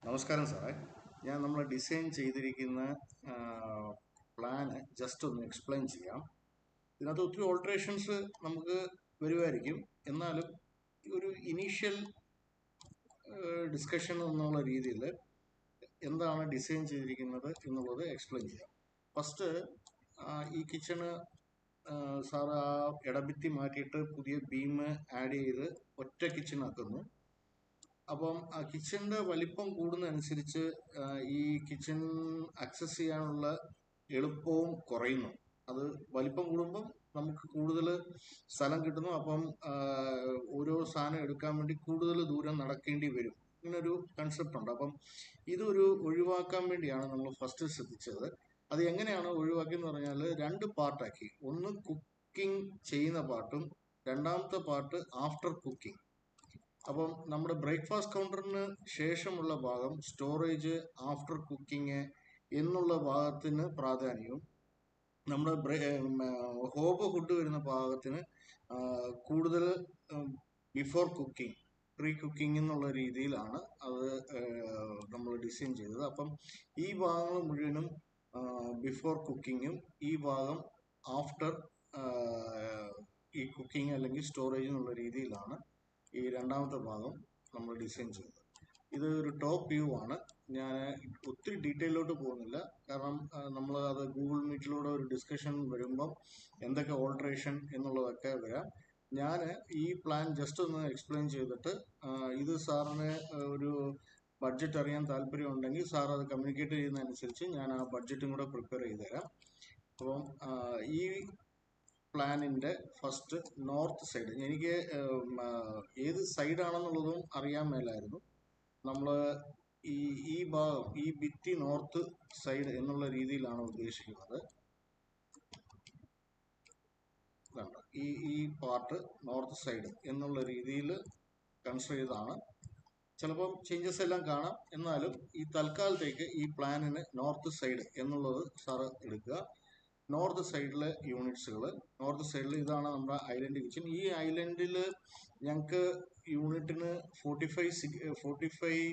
നമസ്കാരം സാറേ. നമ്മൾ ഡിസൈൻ ചെയ്തിരിക്കുന്ന പ്ലാന് ജസ്റ്റ് ഒന്ന് എക്സ്പ്ലെയിൻ ചെയ്യാം. ഇതിനകത്ത് ഒത്തിരി ഓൾട്രേഷൻസ് നമുക്ക് വരുമായിരിക്കും. എന്നാലും ഒരു ഇനീഷ്യൽ ഡിസ്കഷൻ എന്നുള്ള രീതിയിൽ എന്താണ് ഡിസൈൻ ചെയ്തിരിക്കുന്നത് എന്നുള്ളത് എക്സ്പ്ലെയിൻ ചെയ്യാം. ഫസ്റ്റ് ഈ കിച്ചണ് സാറ് ആ ഇടഭിത്തി മാറ്റിയിട്ട് പുതിയ ബീം ആഡ് ചെയ്ത് ഒറ്റ കിച്ചൺ ആക്കുന്നു. അപ്പം ആ കിച്ചണിന്റെ വലിപ്പം കൂടുന്നതനുസരിച്ച് ഈ കിച്ചൺ ആക്സസ് ചെയ്യാനുള്ള എളുപ്പവും കുറയുന്നു. അത് വലിപ്പം കൂടുമ്പം നമുക്ക് കൂടുതൽ സ്ഥലം കിട്ടുന്നു. അപ്പം ഓരോ സാധനം എടുക്കാൻ വേണ്ടി കൂടുതൽ ദൂരം നടക്കേണ്ടി വരും. ഇങ്ങനൊരു കൺസെപ്റ്റ് ഉണ്ട്. അപ്പം ഇതൊരു ഒഴിവാക്കാൻ വേണ്ടിയാണ് നമ്മൾ ഫസ്റ്റ് ശ്രദ്ധിച്ചത്. അത് എങ്ങനെയാണ് ഒഴിവാക്കിയെന്ന് പറഞ്ഞാൽ രണ്ട് പാർട്ടാക്കി. ഒന്ന് കുക്കിംഗ് ചെയ്യുന്ന പാർട്ടും രണ്ടാമത്തെ പാർട്ട് ആഫ്റ്റർ കുക്കിംഗ്. അപ്പം നമ്മുടെ ബ്രേക്ക്ഫാസ്റ്റ് കൗണ്ടറിന് ശേഷമുള്ള ഭാഗം സ്റ്റോറേജ്, ആഫ്റ്റർ കുക്കിംഗ് എന്നുള്ള ഭാഗത്തിന് പ്രാധാന്യവും നമ്മുടെ ഹോബ് ഫുഡ് വരുന്ന ഭാഗത്തിന് കൂടുതൽ ബിഫോർ കുക്കിംഗ്, പ്രീ കുക്കിംഗ് എന്നുള്ള രീതിയിലാണ് അത് നമ്മൾ ഡിസൈൻ ചെയ്തത്. അപ്പം ഈ ഭാഗങ്ങൾ മുഴുവനും ബിഫോർ കുക്കിങ്ങും ഈ ഭാഗം ആഫ്റ്റർ ഈ കുക്കിംഗ് അല്ലെങ്കിൽ സ്റ്റോറേജ് എന്നുള്ള രീതിയിലാണ് ഈ രണ്ടാമത്തെ ഭാഗം നമ്മൾ ഡിസൈൻ ചെയ്തത്. ഇത് ഒരു ടോപ്പ് വ്യൂ ആണ്. ഞാൻ ഒത്തിരി ഡീറ്റെയിലോട്ട് പോകുന്നില്ല, കാരണം നമ്മൾ അത് ഗൂഗിൾ മീറ്റിലൂടെ ഒരു ഡിസ്കഷൻ വരുമ്പം എന്തൊക്കെ ഓൾട്രേഷൻ എന്നുള്ളതൊക്കെ വരാം. ഞാൻ ഈ പ്ലാൻ ജസ്റ്റ് ഒന്ന് എക്സ്പ്ലെയിൻ ചെയ്തിട്ട് ഇത് സാറിന് ഒരു ബഡ്ജറ്റ് അറിയാൻ താല്പര്യം ഉണ്ടെങ്കിൽ സാർ അത് കമ്മ്യൂണിക്കേറ്റ് ചെയ്യുന്നതനുസരിച്ച് ഞാൻ ആ ബഡ്ജറ്റും കൂടെ പ്രിപ്പയർ ചെയ്ത് തരാം. അപ്പം ഈ പ്ലാനിന്റെ ഫസ്റ്റ് നോർത്ത് സൈഡ്, എനിക്ക് ഏത് സൈഡാണെന്നുള്ളതും അറിയാൻ മേലായിരുന്നു. നമ്മൾ ഈ ഭാഗം, ഈ ഭിത്തി നോർത്ത് സൈഡ് എന്നുള്ള രീതിയിലാണ് ഉദ്ദേശിക്കുന്നത്. ഈ പാർട്ട് നോർത്ത് സൈഡ് എന്നുള്ള രീതിയിൽ കൺസിഡർ ചെയ്താണ്. ചിലപ്പം ചേഞ്ചസ് എല്ലാം കാണാം. എന്നാലും ഈ തൽക്കാലത്തേക്ക് ഈ പ്ലാനിന് നോർത്ത് സൈഡ് എന്നുള്ളത് സാറ് എടുക്കുക. നോർത്ത് സൈഡിലെ യൂണിറ്റ്സുകൾ, നോർത്ത് സൈഡിൽ ഇതാണ് നമ്മുടെ ഐലൻഡ് കിച്ചൺ. ഈ ഐലൻഡിൽ ഞങ്ങൾക്ക് യൂണിറ്റിന് 45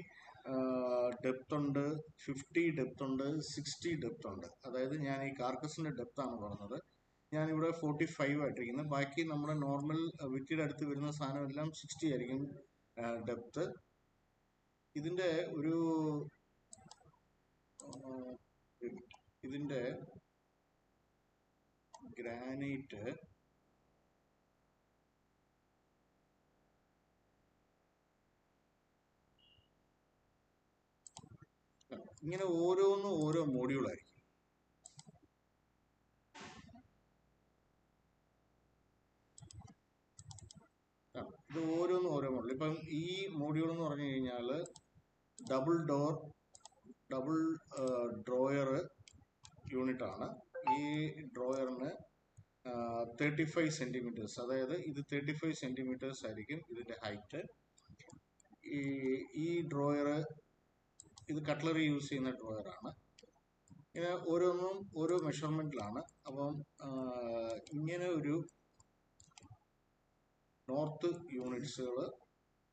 ഡെപ്ത് ഉണ്ട്, 50 ഡെപ്ത് ഉണ്ട്, 60 ഡെപ്ത് ഉണ്ട്. അതായത് ഞാൻ ഈ കാർക്കസിന്റെ ഡെപ്ത് ആണ് പറഞ്ഞത്. ഞാനിവിടെ 45 ആയിട്ടിരിക്കുന്നത്. ബാക്കി നമ്മുടെ നോർമൽ വിറ്റിയുടെ അടുത്ത് വരുന്ന സാധനം എല്ലാം 60 ആയിരിക്കും ഡെപ്ത്. ഇതിന്റെ ഒരു ഇതിന്റെ ഗ്രാനൈറ്റ് ഇങ്ങനെ ഓരോന്നും ഓരോ മോഡ്യൂളായിരിക്കും. ഇത് ഓരോന്നും ഓരോ മോഡൽ. ഇപ്പം ഈ മോഡ്യൂൾ എന്ന് പറഞ്ഞു കഴിഞ്ഞാൽ ഡബിൾ ഡ്രോയർ യൂണിറ്റ് ആണ്. ഈ ഡ്രോയറിന് 35 സെന്റിമീറ്റേഴ്സ്, അതായത് ഇത് 35 സെന്റിമീറ്റേഴ്സ് ആയിരിക്കും ഇതിന്റെ ഹൈറ്റ്. ഈ ഡ്രോയർ, ഇത് കട്ട്ലറി യൂസ് ചെയ്യുന്ന ഡ്രോയറാണ്. ഇങ്ങനെ ഓരോന്നും ഓരോ മെഷർമെന്റിലാണ്. അപ്പം ഇങ്ങനെ ഒരു നോർത്ത് യൂണിറ്റ്സുകൾ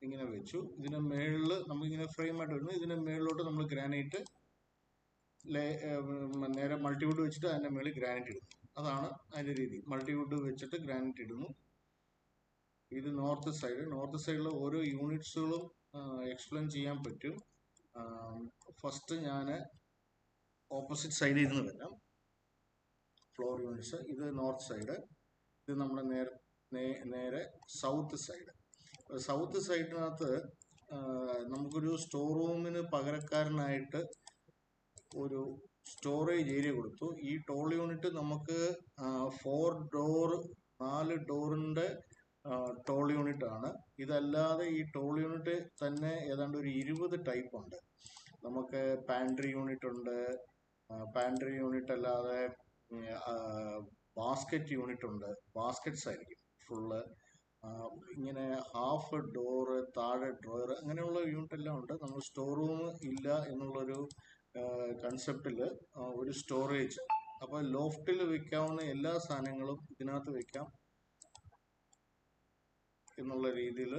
ഇങ്ങനെ വെച്ചു. ഇതിന് മേളിൽ നമുക്കിങ്ങനെ ഫ്രെയിം ആയിട്ട് വരുന്നു. ഇതിന് മേളിലോട്ട് നമ്മൾ ഗ്രാനൈറ്റ് നേരെ മൾട്ടിവുഡ് വെച്ചിട്ട് അതിൻ്റെ മേളിൽ ഗ്രാനൈറ്റ് ഇടുന്നു. അതാണ് അതിൻ്റെ രീതി. മൾട്ടിവുഡ് വെച്ചിട്ട് ഗ്രാനൈറ്റ് ഇടുന്നു. ഇത് നോർത്ത് സൈഡ്. നോർത്ത് സൈഡിലെ ഓരോ യൂണിറ്റ്സുകളും എക്സ്പ്ലെയിൻ ചെയ്യാൻ പറ്റും. ഫസ്റ്റ് ഞാൻ ഓപ്പോസിറ്റ് സൈഡിൽ നിന്ന് വരാം. ഫ്ലോർ യൂണിറ്റ്സ്, ഇത് നോർത്ത് സൈഡ്. ഇത് നമ്മുടെ നേരെ സൗത്ത് സൈഡ്. സൗത്ത് സൈഡിനകത്ത് നമുക്കൊരു സ്റ്റോർ റൂമിന് പകരക്കാരനായിട്ട് ഒരു സ്റ്റോറേജ് ഏരിയ കൊടുത്തു. ഈ ടോൾ യൂണിറ്റ് നമുക്ക് 4 ഡോറിന്റെ ടോൾ യൂണിറ്റ് ആണ്. ഇതല്ലാതെ ഈ ടോൾ യൂണിറ്റ് തന്നെ ഏതാണ്ട് ഒരു 20 ടൈപ്പ് ഉണ്ട്. നമുക്ക് പാൻട്രി യൂണിറ്റ് ഉണ്ട്. പാൻട്രി യൂണിറ്റ് അല്ലാതെ ബാസ്ക്കറ്റ് യൂണിറ്റ് ഉണ്ട്. ബാസ്ക്കറ്റ്സ് ആയിരിക്കും ഫുള്ള്. ഇങ്ങനെ ഹാഫ് ഡോറ്, താഴെ ഡ്രോയർ, അങ്ങനെയുള്ള യൂണിറ്റ് എല്ലാം ഉണ്ട്. നമ്മൾ സ്റ്റോർ റൂം ഇല്ല എന്നുള്ളൊരു കൺസെപ്റ്റിൽ ഒരു സ്റ്റോറേജ്, അപ്പോൾ ലോഫ്റ്റിൽ വെക്കാവുന്ന എല്ലാ സാധനങ്ങളും ഇതിനകത്ത് വെക്കാം എന്നുള്ള രീതിയിൽ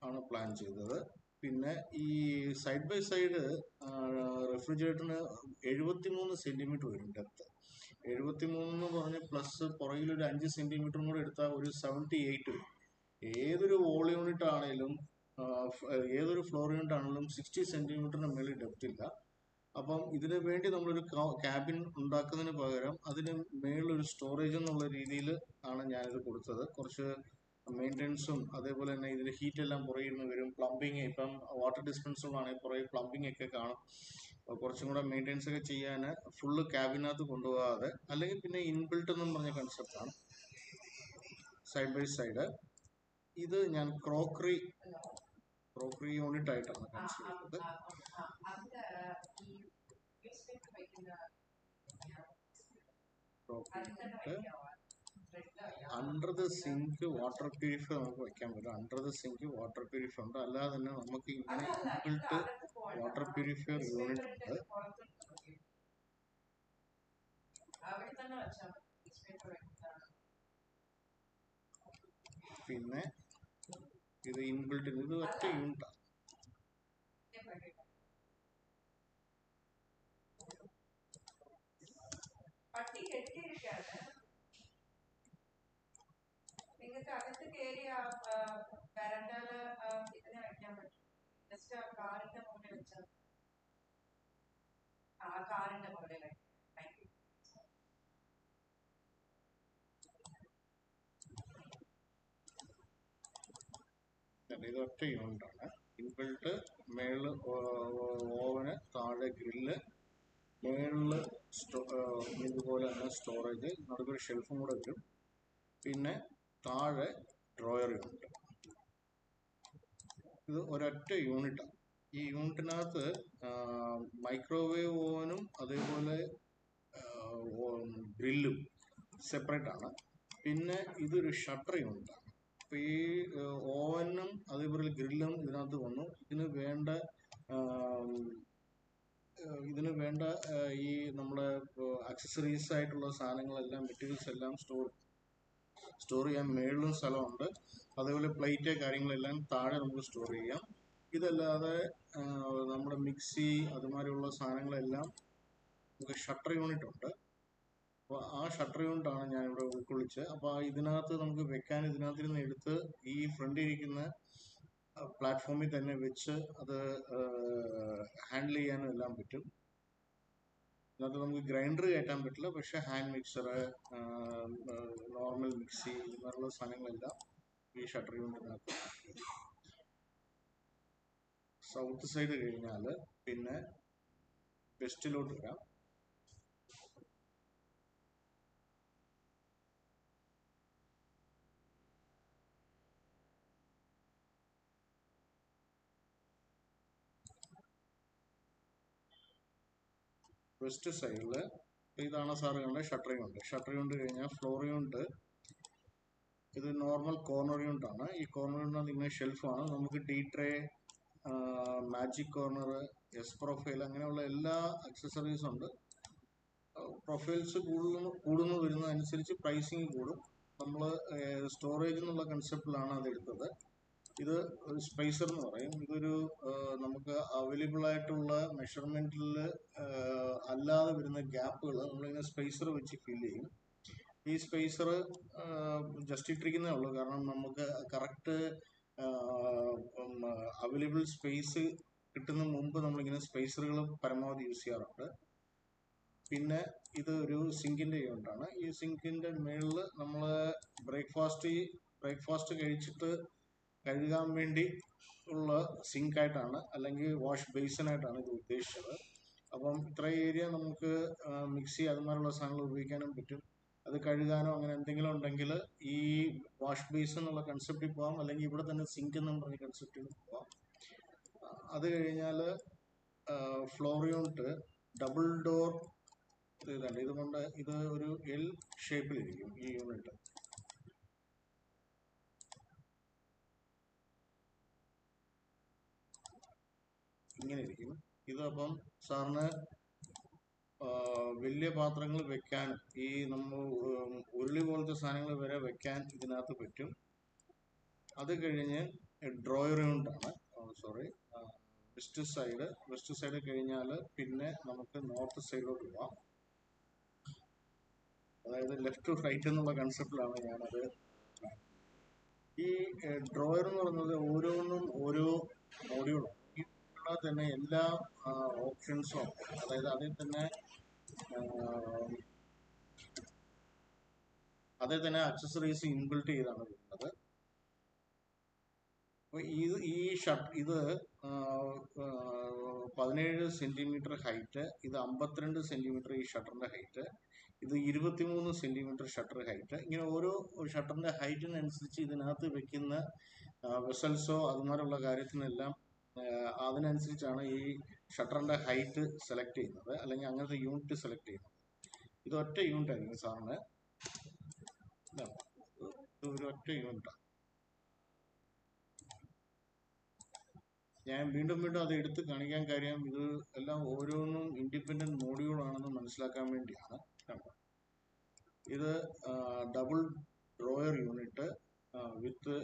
ആണ് പ്ലാൻ ചെയ്തത്. പിന്നെ ഈ സൈഡ് ബൈ സൈഡ് റെഫ്രിജറേറ്ററിന് 73 സെന്റിമീറ്റർ വരും ഡെപ്ത്. 73 എന്ന് പറഞ്ഞ് പ്ലസ് പുറകിൽ ഒരു 5 സെന്റിമീറ്ററും കൂടെ എടുത്താൽ ഒരു 78 വരും. ഏതൊരു വോൾ യൂണിറ്റ് ആണെങ്കിലും ഏതൊരു ഫ്ലോർ യൂണിറ്റ് ആണെങ്കിലും 60 സെന്റിമീറ്ററിന് മേളിൽ ഡെപ്ത് ഇല്ല. അപ്പം ഇതിനു വേണ്ടി നമ്മളൊരു ക്യാബിൻ ഉണ്ടാക്കുന്നതിന് പകരം അതിന് മേളിലൊരു സ്റ്റോറേജ് എന്നുള്ള രീതിയിൽ ആണ് ഞാനിത് കൊടുത്തത്. കുറച്ച് മെയിൻ്റെനൻസും അതേപോലെ തന്നെ ഇതിൽ ഹീറ്റ് എല്ലാം പുറകിൽ നിന്ന് വരും. പ്ലംബിങ്, ഇപ്പം വാട്ടർ ഡിസ്പെൻസറിലാണെങ്കിൽ പുറകെ പ്ലംബിങ് ഒക്കെ കാണും. കുറച്ചും കൂടെ മെയിൻ്റെനൻസ് ഒക്കെ ചെയ്യാൻ ഫുള്ള് ക്യാബിനകത്ത് കൊണ്ടുപോകാതെ, അല്ലെങ്കിൽ പിന്നെ ഇൻബിൽട്ട് എന്നും പറഞ്ഞ കൺസെപ്റ്റാണ്. സൈഡ് ബൈ സൈഡ് ഇത് ഞാൻ ക്രോക്കറി യൂണിറ്റ് ആയിട്ടാണ് കൺസിഡർ ചെയ്തത്. Under the sink water purifier നമുക്ക് വയ്ക്കാൻ പറ്റും. Under the sink water purifier ഉണ്ട്. അല്ലാതെ തന്നെ നമുക്ക് ഇങ്ങനെ ഇൻബിൽട്ട് വാട്ടർ പ്യൂരിഫയർ യൂണിറ്റ് ഉണ്ട്. പിന്നെ ഇത് ഇൻബിൽട്ട്, ഇത് ഒറ്റ യൂണിറ്റാണ്. നിങ്ങൾക്ക് അകത്ത് കയറി വരണ്ടാല് ഇതിനെ വെക്കാൻ പറ്റും. ജസ്റ്റ് ആ കാറിന്റെ മുകളിൽ വെച്ചാൽ കാറിന്റെ മുകളിൽ വെക്കാം. ഇത് ഒറ്റ യൂണിറ്റാണ്. ഇൻബിൽട്ട്, മേളില് ഓവന്, താഴെ ഗ്രില്ല്, മേളില് ഇതുപോലെ തന്നെ സ്റ്റോറേജ്, നടുക്കൊരു ഷെൽഫും കൂടെ വരും. പിന്നെ താഴെ ഡ്രോയർ യൂണിറ്റ്. ഇത് ഒരൊറ്റ യൂണിറ്റാണ്. ഈ യൂണിറ്റിനകത്ത് മൈക്രോവേവ് ഓവനും അതേപോലെ ഗ്രില്ലും സെപ്പറേറ്റ് ആണ്. പിന്നെ ഇതൊരു ഷട്ടർ യൂണിറ്റാണ്. അപ്പോൾ ഈ ഓവനും അതേപോലെ ഗ്രില്ലും ഇതിനകത്ത് വന്നു. ഇതിന് വേണ്ട ഈ നമ്മുടെ അക്സസറീസ് ആയിട്ടുള്ള സാധനങ്ങളെല്ലാം, മെറ്റീരിയൽസ് എല്ലാം സ്റ്റോർ ചെയ്യാൻ മേളിലും സ്ഥലമുണ്ട്. അതേപോലെ പ്ലേറ്റ് കാര്യങ്ങളെല്ലാം താഴെ നമുക്ക് സ്റ്റോർ ചെയ്യാം. ഇതല്ലാതെ നമ്മുടെ മിക്സി അതുമാതിരിയുള്ള സാധനങ്ങളെല്ലാം നമുക്ക് ഷട്ടർ യൂണിറ്റ് ഉണ്ട്. അപ്പോൾ ആ ഷട്ടർ യൂണിറ്റാണ് ഞാനിവിടെ ഉൾക്കൊള്ളിച്ചത്. അപ്പോൾ ഇതിനകത്ത് നമുക്ക് വെക്കാൻ, ഇതിനകത്ത് നിന്ന് എടുത്ത് ഈ ഫ്രണ്ടിൽ ഇരിക്കുന്ന പ്ലാറ്റ്ഫോമിൽ തന്നെ വെച്ച് അത് ഹാൻഡിൽ ചെയ്യാനും എല്ലാം പറ്റും. അതിനകത്ത് നമുക്ക് ഗ്രൈൻഡർ കയറ്റാൻ പറ്റില്ല, പക്ഷെ ഹാൻഡ് മിക്സർ, നോർമൽ മിക്സി ഇതുപോലുള്ള സാധനങ്ങളെല്ലാം ഈ ഷട്ടർ യൂണിറ്റിനകത്ത്. സൗത്ത് സൈഡ് കഴിഞ്ഞാൽ പിന്നെ വെസ്റ്റിലോട്ട് വരാം. വെസ്റ്റ് സൈഡിൽ ഇതാണ് സാറ് കണ്ട ഷട്ടർ യൂണിറ്റ്. ഷട്ടർ യൂണിറ്റ് കഴിഞ്ഞാൽ ഫ്ലോർ യൂണിറ്റ്. ഇത് നോർമൽ കോർണർ യൂണിറ്റ് ആണ്. ഈ കോർണർ യൂണിറ്റ് ഇങ്ങനെ ഷെൽഫാണ്. നമുക്ക് D tray, magic corner, S profile, അങ്ങനെയുള്ള എല്ലാ അക്സസറീസും ഉണ്ട്. പ്രൊഫൈൽസ് കൂടുന്നു വരുന്നതനുസരിച്ച് പ്രൈസിങ് കൂടും. നമ്മൾ സ്റ്റോറേജ് എന്നുള്ള കൺസെപ്റ്റിലാണ് അത് എടുത്തത്. ഇത് ഒരു സ്പേസർ എന്ന് പറയും. ഇതൊരു നമുക്ക് അവൈലബിൾ ആയിട്ടുള്ള മെഷർമെന്റിൽ അല്ലാതെ വരുന്ന ഗ്യാപ്പുകൾ നമ്മളിങ്ങനെ സ്പേസർ വെച്ച് ഫില്ല് ചെയ്യും. ഈ സ്പേസർ ജസ്റ്റ് ഇട്ടിരിക്കുന്നേ ഉള്ളൂ, കാരണം നമുക്ക് കറക്റ്റ് അവൈലബിൾ സ്പേസ് കിട്ടുന്ന മുമ്പ് നമ്മളിങ്ങനെ സ്പേസറുകൾ പരമാവധി യൂസ് ചെയ്യാറുണ്ട്. പിന്നെ ഇത് ഒരു സിങ്കിന്റെ യൂണിറ്റാണ്. ഈ സിങ്കിന്റെ മേളിൽ നമ്മൾ ബ്രേക്ക്ഫാസ്റ്റ് കഴിച്ചിട്ട് കഴുകാൻ വേണ്ടി ഉള്ള സിങ്കായിട്ടാണ്, അല്ലെങ്കിൽ വാഷ് ബേസിനായിട്ടാണ് ഇത് ഉദ്ദേശിച്ചത്. അപ്പം ഇത്രയും ഏരിയ നമുക്ക് മിക്സി അതുമാതിരിയുള്ള സാധനങ്ങൾ ഉപയോഗിക്കാനും പറ്റും. അത് കഴുകാനോ അങ്ങനെ എന്തെങ്കിലും ഉണ്ടെങ്കിൽ ഈ വാഷ് ബേസ് എന്നുള്ള കൺസെപ്റ്റിൽ പോകാം, അല്ലെങ്കിൽ ഇവിടെ തന്നെ സിങ്ക് എന്ന് പറഞ്ഞ കൺസെപ്റ്റിൽ പോകാം. അത് കഴിഞ്ഞാൽ ഫ്ലോർ യൂണിറ്റ് ഡബിൾ ഡോർ ഇതുണ്ട്. ഇതുകൊണ്ട് ഇത് ഒരു എൽ ഷേപ്പിലിരിക്കും ഈ യൂണിറ്റ്. ഇങ്ങനെ ഇരിക്കും ഇത്. അപ്പം സാറിന് വലിയ പാത്രങ്ങൾ വെക്കാൻ, ഈ നമ്മൾ ഉരുളി പോലത്തെ സാധനങ്ങൾ വരെ വെക്കാൻ ഇതിനകത്ത് പറ്റും. അത് കഴിഞ്ഞ് ഡ്രോയർ യൂണിറ്റാണ്. സോറി, വെസ്റ്റ് സൈഡ് കഴിഞ്ഞാൽ പിന്നെ നമുക്ക് നോർത്ത് സൈഡിലോട്ട് പോവാം. അതായത് ലെഫ്റ്റ് ടു റൈറ്റ് എന്നുള്ള കൺസെപ്റ്റിലാണ് ഞാനത്. ഈ ഡ്രോയർ എന്ന് പറയുന്നത് ഓരോന്നും ഓരോ മോഡ്യൂളാണ്. ഈ തന്നെ എല്ലാ ഓപ്ഷൻസും, അതായത് അതിൽ തന്നെ അക്സസറീസ് ഇൻബിൽട്ട് ചെയ്താണ് വരുന്നത്. അപ്പോൾ ഇത് 17 സെന്റിമീറ്റർ ഹൈറ്റ്, ഇത് 52 സെന്റിമീറ്റർ ഈ ഷട്ടറിന്റെ ഹൈറ്റ്, ഇത് 23 സെന്റിമീറ്റർ ഷട്ടർ ഹൈറ്റ്. ഇങ്ങനെ ഓരോ ഷട്ടറിന്റെ ഹൈറ്റിനനുസരിച്ച് ഇതിനകത്ത് വെക്കുന്ന വെസൽസോ അതുമാതിരിയുള്ള കാര്യത്തിനെല്ലാം അതിനനുസരിച്ചാണ് ഈ ഷട്ടറിന്റെ ഹൈറ്റ് സെലക്ട് ചെയ്യുന്നത്, അല്ലെങ്കിൽ അങ്ങനത്തെ യൂണിറ്റ് സെലക്ട് ചെയ്യുന്നത്. ഇത് ഒറ്റ യൂണിറ്റ് ആയിരിക്കും സാറിന്, ഇത് ഒറ്റ യൂണിറ്റാണ്. ഞാൻ വീണ്ടും അത് എടുത്ത് കാണിക്കാൻ കാര്യം ഇത് എല്ലാം ഓരോന്നും ഇൻഡിപെൻഡന്റ് മോഡ്യൂളാണെന്ന് മനസ്സിലാക്കാൻ വേണ്ടിയാണ്. ഇത് double drawer unit with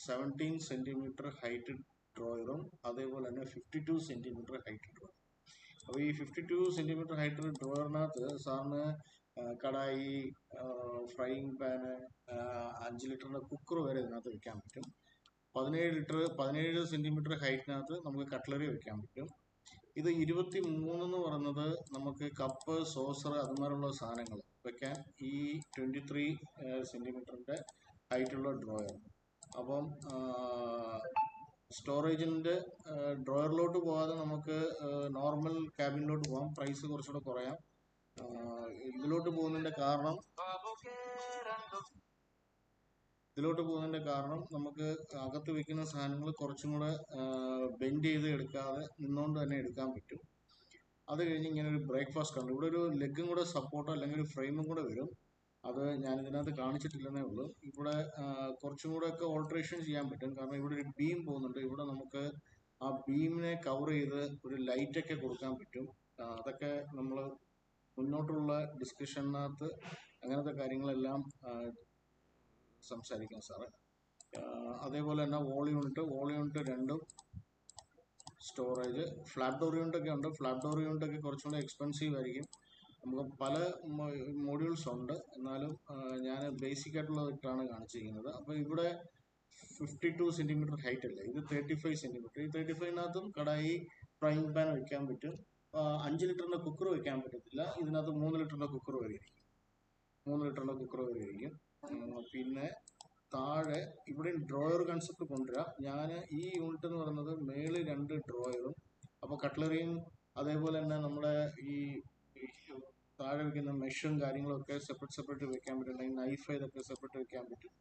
17 centimetre height ഡ്രോയറും അതേപോലെ തന്നെ 52 സെന്റിമീറ്റർ ഹൈറ്റ് ഡ്രോയർ. അപ്പോൾ ഈ 52 സെന്റിമീറ്റർ ഹൈറ്റ് ഡ്രോയറിനകത്ത് സാറിന് കടായി, ഫ്രൈയിങ് പാന്, 5 ലിറ്ററിന്റെ കുക്കർ വരെ ഇതിനകത്ത് വെക്കാൻ പറ്റും. 17 സെന്റിമീറ്റർ ഹൈറ്റിനകത്ത് നമുക്ക് കട്ട്ലറി വെക്കാൻ പറ്റും. ഇത് 23 എന്ന് പറയുന്നത് നമുക്ക് കപ്പ്, സോസർ അതുമാതിരിയുള്ള സാധനങ്ങൾ വെക്കാൻ ഈ 23 സെന്റിമീറ്ററിന്റെ ഹൈറ്റുള്ള ഡ്രോയർ. അപ്പം സ്റ്റോറേജിന്റെ ഡ്രോയറിലോട്ട് പോകാതെ നമുക്ക് നോർമൽ ക്യാബിനിലോട്ട് പോകാം. പ്രൈസ് കുറച്ചുകൂടെ കുറയാം. ഇതിലോട്ട് പോകുന്നതിന്റെ കാരണം നമുക്ക് അകത്ത് വെക്കുന്ന സാധനങ്ങൾ കുറച്ചും കൂടെ ബെൻഡ് ചെയ്ത് എടുക്കാതെ നിന്നുകൊണ്ട് തന്നെ എടുക്കാൻ പറ്റും. അത് കഴിഞ്ഞ് ഇങ്ങനെ ഒരു ബ്രേക്ക്ഫാസ്റ്റ് കണ്ടു. ഇവിടെ ഒരു ലെഗും കൂടെ സപ്പോർട്ടോ അല്ലെങ്കിൽ ഒരു ഫ്രെയിമും കൂടെ വരും. അത് ഞാൻ ഇതിനകത്ത് കാണിച്ചിട്ടില്ലെന്നേ ഉള്ളൂ. ഇവിടെ കുറച്ചും കൂടെ ഒക്കെ ഓൾട്രേഷൻ ചെയ്യാൻ പറ്റും. കാരണം ഇവിടെ ഒരു ബീം പോകുന്നുണ്ട്. ഇവിടെ നമുക്ക് ആ ബീമിനെ കവർ ചെയ്ത് ഒരു ലൈറ്റൊക്കെ കൊടുക്കാൻ പറ്റും. അതൊക്കെ നമ്മൾ മുന്നോട്ടുള്ള ഡിസ്കഷനകത്ത് അങ്ങനത്തെ കാര്യങ്ങളെല്ലാം സംസാരിക്കാം സാറ്. അതേപോലെ തന്നെ വോൾ യൂണിറ്റ് രണ്ടും സ്റ്റോറേജ്. ഫ്ലാറ്റ് ഡോർ യൂണിറ്റ് ഒക്കെ ഉണ്ട്. ഫ്ലാറ്റ് ഡോർ യൂണിറ്റ് ഒക്കെ കുറച്ചുകൂടെ എക്സ്പെൻസീവ് ആയിരിക്കും. നമുക്ക് പല മോഡ്യൂൾസ് ഉണ്ട്, എന്നാലും ഞാൻ ബേസിക് ആയിട്ടുള്ളതാണ് കാണിച്ചിരിക്കുന്നത്. അപ്പോൾ ഇവിടെ 52 സെന്റിമീറ്റർ ഹൈറ്റ് അല്ലേ, ഇത് 35 സെന്റിമീറ്റർ. ഈ 35നകത്തും കടായി, ഫ്രൈയിങ് പാൻ വെക്കാൻ പറ്റും. 5 ലിറ്ററിന്റെ കുക്കർ വെക്കാൻ പറ്റത്തില്ല. ഇതിനകത്ത് 3 ലിറ്ററിന്റെ കുക്കർ വരെ ഇരിക്കും. പിന്നെ താഴെ ഇവിടെ ഡ്രോയർ കൺസെപ്റ്റ് കൊണ്ടുവരാം. ഞാൻ ഈ യൂണിറ്റ് എന്ന് പറയുന്നത് മേളിൽ 2 ഡ്രോയറും, അപ്പോൾ കട്ട്ലറിയും അതേപോലെ തന്നെ നമ്മുടെ ഈ താഴെ വെക്കുന്ന മെഷും കാര്യങ്ങളൊക്കെ സെപ്പറേറ്റ് വെക്കാൻ പറ്റും. അല്ലെങ്കിൽ നൈഫ് ഇതൊക്കെ സെപ്പറേറ്റ് വെക്കാൻ പറ്റും.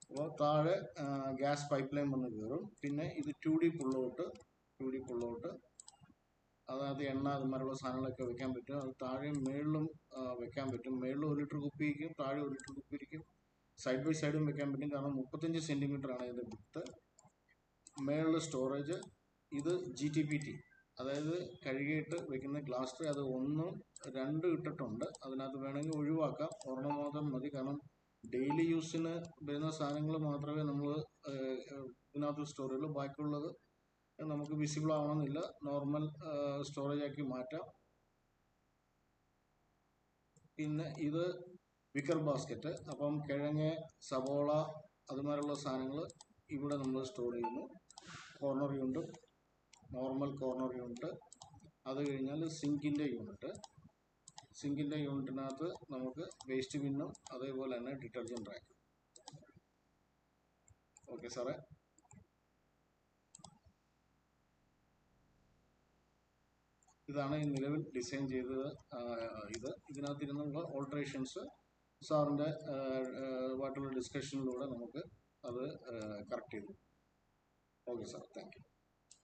അപ്പോൾ താഴെ ഗ്യാസ് പൈപ്പ് ലൈൻ വന്ന് കയറും. പിന്നെ ഇത് 2D പുള്ളൗട്ട്, അതായത് എണ്ണ അതുമാതിരിയുള്ള സാധനങ്ങളൊക്കെ വെക്കാൻ പറ്റും. അത് താഴെയും മേളിലും വെക്കാൻ പറ്റും. മേളിൽ 1 ലിറ്റർ കുപ്പി ഇരിക്കും, താഴെ 1 ലിറ്റർ കുപ്പി ഇരിക്കും. സൈഡ് ബൈ സൈഡും വെക്കാൻ പറ്റും. കാരണം 35 സെന്റിമീറ്റർ ആണ് ഇതിന്റെ വിഡ്ത്ത്. മേളിൽ സ്റ്റോറേജ്. ഇത് GTPT, അതായത് കഴുകിയിട്ട് വെക്കുന്ന ഗ്ലാസ് ട്രേ. അത് 1, 2 ഇട്ടിട്ടുണ്ട്. അതിനകത്ത് വേണമെങ്കിൽ ഒഴിവാക്കാം, ഒരെണ്ണം മാത്രം മതി. കാരണം ഡെയിലി യൂസിന് വരുന്ന സാധനങ്ങൾ മാത്രമേ നമ്മൾ ഇതിനകത്ത് സ്റ്റോർ ചെയ്യുള്ളൂ. ബാക്കിയുള്ളത് നമുക്ക് വിസിബിൾ ആവണമെന്നില്ല, നോർമൽ സ്റ്റോറേജ് ആക്കി മാറ്റാം. പിന്നെ ഇത് വിക്കർ ബാസ്ക്കറ്റ്. അപ്പം കിഴങ്ങ്, സവോള അതുമാതിരിയുള്ള സാധനങ്ങൾ ഇവിടെ നമ്മൾ സ്റ്റോർ ചെയ്യുന്നു. Corner unit, normal corner unit. അത് കഴിഞ്ഞാൽ സിങ്കിൻ്റെ യൂണിറ്റിനകത്ത് നമുക്ക് വേസ്റ്റ് ബിന്നും അതേപോലെ തന്നെ ഡിറ്റർജൻറ്റ് റാക്ക്. ഓക്കെ സാറേ. ഇതാണ് ഈ നിലവിൽ ഡിസൈൻ ചെയ്തത്. ഇതിനകത്തിരുന്നുള്ള ഓൾട്രേഷൻസ് സാറിൻ്റെ ആയിട്ടുള്ള ഡിസ്കഷനിലൂടെ നമുക്ക് അത് കറക്റ്റ് ചെയ്തു. Okay sir, thank you.